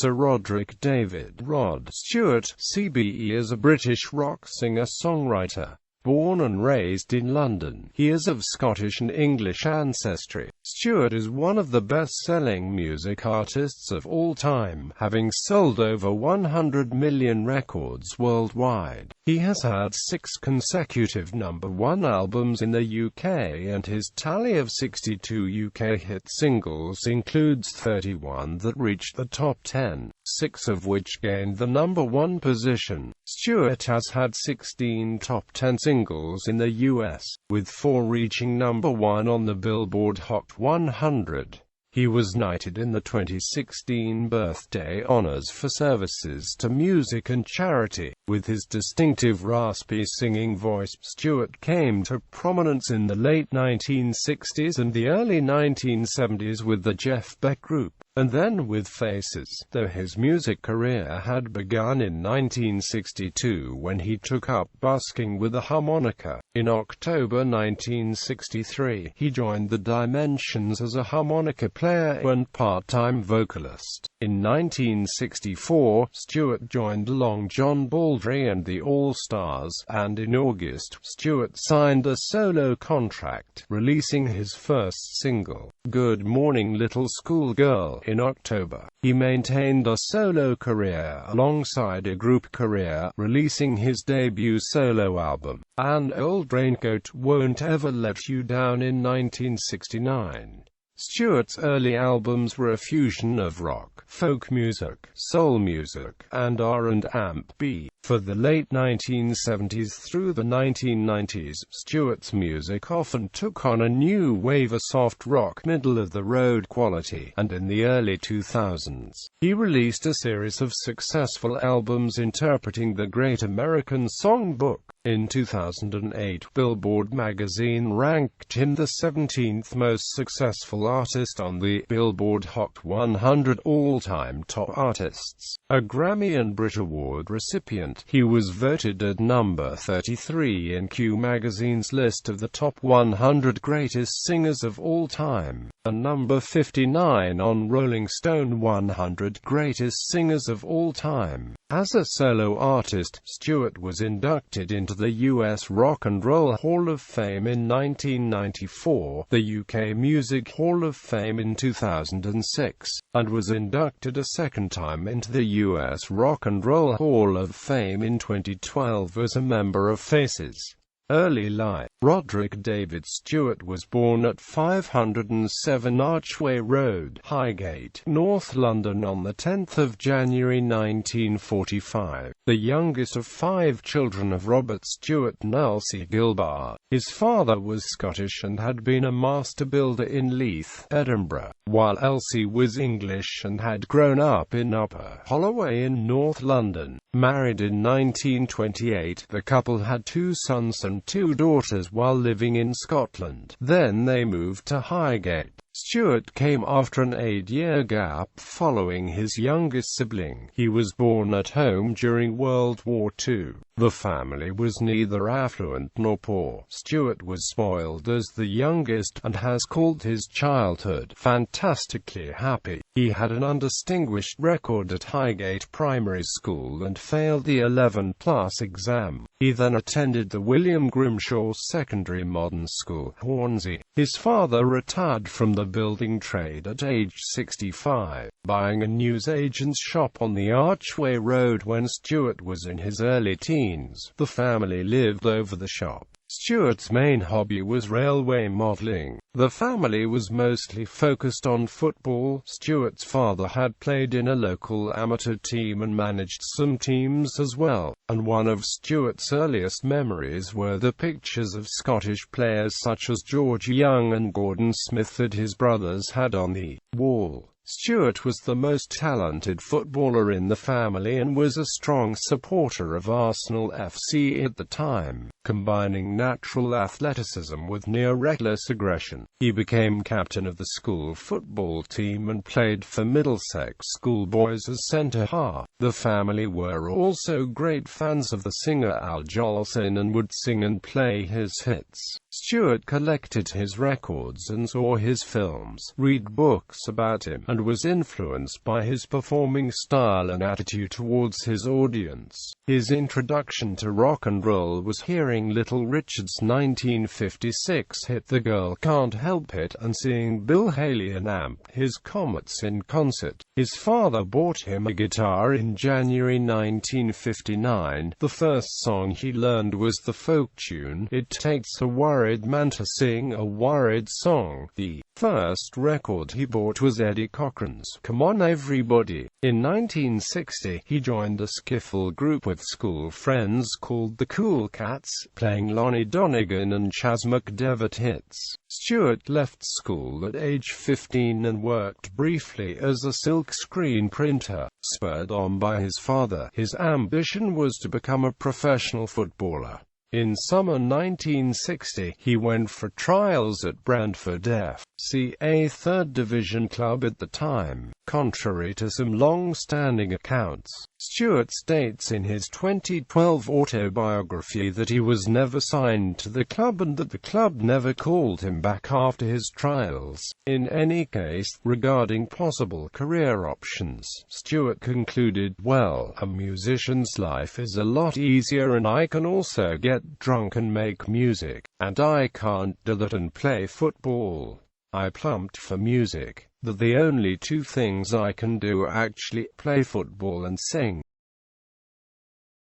Sir Roderick David (Rod Stewart), CBE, is a British rock singer-songwriter. Born and raised in London, he is of Scottish and English ancestry. Stewart is one of the best-selling music artists of all time, having sold over 100 million records worldwide. He has had 6 consecutive #1 albums in the UK, and his tally of 62 UK hit singles includes 31 that reached the top 10, 6 of which gained the #1 position. Stewart has had 16 top 10 singles in the US, with 4 reaching #1 on the Billboard Hot 100. He was knighted in the 2016 Birthday Honours for services to music and charity. With his distinctive raspy singing voice, Stewart came to prominence in the late 1960s and the early 1970s with the Jeff Beck Group, and then with Faces, though his music career had begun in 1962 when he took up busking with a harmonica. In October 1963, he joined the Dimensions as a harmonica player and part-time vocalist. In 1964, Stewart joined Long John Baldry and the All-Stars, and in August, Stewart signed a solo contract, releasing his first single, Good Morning Little Schoolgirl, in October. He maintained a solo career alongside a group career, releasing his debut solo album, An Old Raincoat Won't Ever Let You Down, in 1969. Stewart's early albums were a fusion of rock, folk music, soul music, and R&B. For the late 1970s through the 1990s, Stewart's music often took on a new wave of soft rock, middle-of-the-road quality, and in the early 2000s, he released a series of successful albums interpreting the Great American Songbook. In 2008, Billboard magazine ranked him the 17th most successful artist on the Billboard Hot 100 all-time top artists. A Grammy and Brit Award recipient, he was voted at number 33 in Q magazine's list of the top 100 greatest singers of all time, and number 59 on Rolling Stone 100 greatest singers of all time. As a solo artist, Stewart was inducted into the US Rock and Roll Hall of Fame in 1994, the UK Music Hall of Fame in 2006, and was inducted a second time into the US Rock and Roll Hall of Fame in 2012 as a member of Faces. Early life. Roderick David Stewart was born at 507 Archway Road, Highgate, North London on the 10th of January 1945, the youngest of 5 children of Robert Stewart and Elsie Gilbert. His father was Scottish and had been a master builder in Leith, Edinburgh, while Elsie was English and had grown up in Upper Holloway in North London. Married in 1928, the couple had 2 sons and 2 daughters while living in Scotland. Then they moved to Highgate. Stewart came after an 8-year gap following his youngest sibling. He was born at home during World War II. The family was neither affluent nor poor. Stewart was spoiled as the youngest, and has called his childhood fantastically happy. He had an undistinguished record at Highgate Primary School and failed the 11+ exam. He then attended the William Grimshaw Secondary Modern School, Hornsey. His father retired from the building trade at age 65, buying a newsagent's shop on the Archway Road when Stewart was in his early teens. The family lived over the shop. Stewart's main hobby was railway modelling. The family was mostly focused on football. Stewart's father had played in a local amateur team and managed some teams as well, and one of Stewart's earliest memories were the pictures of Scottish players such as George Young and Gordon Smith that his brothers had on the wall. Stewart was the most talented footballer in the family and was a strong supporter of Arsenal FC at the time, combining natural athleticism with near-reckless aggression. He became captain of the school football team and played for Middlesex schoolboys as centre-half. The family were also great fans of the singer Al Jolson and would sing and play his hits. Stewart collected his records and saw his films, read books about him, and was influenced by his performing style and attitude towards his audience. His introduction to rock and roll was hearing Little Richard's 1956 hit "The Girl Can't Help It" and seeing Bill Haley and Amp His Comets in concert. His father bought him a guitar in January 1959. The first song he learned was the folk tune, "It Takes a Worried Man to Sing a Worried Song." The first record he bought was Eddie Cochran's "Come On Everybody." In 1960, he joined a skiffle group with school friends called the Cool Cats, playing Lonnie Donegan and Chas McDevitt hits. Stewart left school at age 15 and worked briefly as a silk screen printer. Spurred on by his father, his ambition was to become a professional footballer. In summer 1960, he went for trials at Brentford FC, a third division club at the time. Contrary to some long-standing accounts, Stewart states in his 2012 autobiography that he was never signed to the club and that the club never called him back after his trials. In any case, regarding possible career options, Stewart concluded, "Well, a musician's life is a lot easier, and I can also get drunk and make music, and I can't do that and play football. I plumped for music. That the only two things I can do are actually play football and sing."